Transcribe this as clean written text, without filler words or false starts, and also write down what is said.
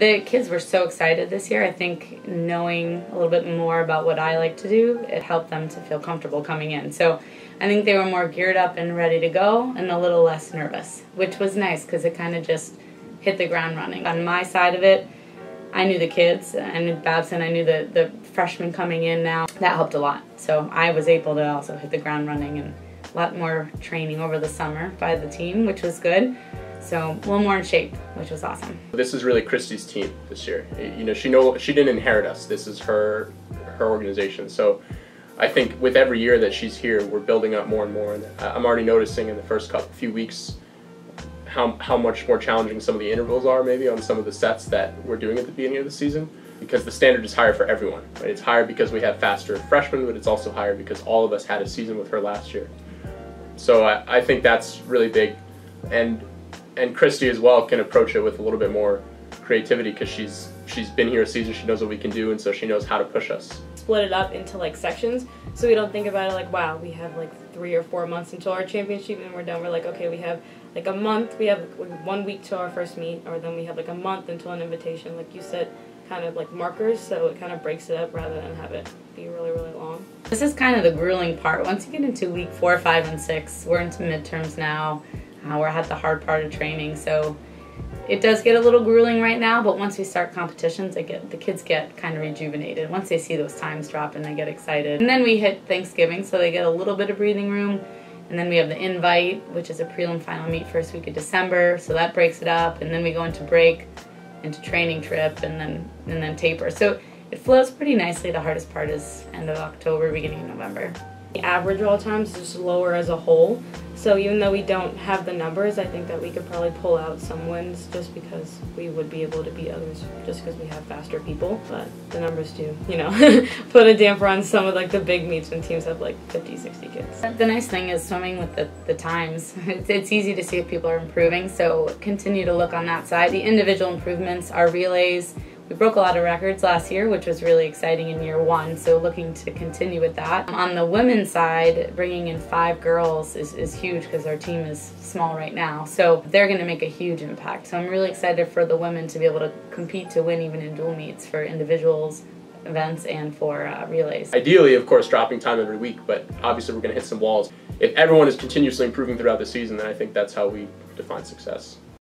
The kids were so excited this year. I think knowing a little bit more about what I like to do, it helped them to feel comfortable coming in. So I think they were more geared up and ready to go and a little less nervous, which was nice because it kind of just hit the ground running. On my side of it, I knew the kids, I knew Babson, I knew the freshmen coming in now. That helped a lot. So I was able to also hit the ground running, and a lot more training over the summer by the team, which was good. So a little more in shape, which was awesome. This is really Kristy's team this year. You know, she didn't inherit us. This is her organization. So I think with every year that she's here, we're building up more and more. And I'm already noticing in the first few weeks how much more challenging some of the intervals are, maybe on some of the sets that we're doing at the beginning of the season, because the standard is higher for everyone. Right? It's higher because we have faster freshmen, but it's also higher because all of us had a season with her last year. So I think that's really big. And Kristy as well can approach it with a little bit more creativity because she's been here a season, she knows what we can do, and so she knows how to push us. Split it up into like sections, so we don't think about it like, wow, we have like 3 or 4 months until our championship and we're done. We're like, okay, we have like a month, we have 1 week to our first meet, or then we have like a month until an invitation, like you said, kind of like markers, so it kind of breaks it up rather than have it be really, really long. This is kind of the grueling part. Once you get into week 4, 5, and 6, we're into midterms now. We're at the hard part of training, so it does get a little grueling right now, but once we start competitions, the kids get kind of rejuvenated. Once they see those times drop and they get excited. And then we hit Thanksgiving, so they get a little bit of breathing room. And then we have the invite, which is a prelim final meet first week of December, so that breaks it up. And then we go into break, into training trip, and then taper. So it flows pretty nicely. The hardest part is end of October, beginning of November. The average all times is just lower as a whole, so even though we don't have the numbers, I think that we could probably pull out some wins just because we would be able to beat others just because we have faster people. But the numbers do, you know, put a damper on some of like the big meets when teams have like 50, 60 kids. The nice thing is swimming with the times. It's easy to see if people are improving, so continue to look on that side. The individual improvements are relays. We broke a lot of records last year, which was really exciting in year 1, so looking to continue with that. On the women's side, bringing in 5 girls is huge because our team is small right now, so they're going to make a huge impact. So I'm really excited for the women to be able to compete to win even in dual meets for individuals, events, and for relays. Ideally, of course, dropping time every week, but obviously we're going to hit some walls. If everyone is continuously improving throughout the season, then I think that's how we define success.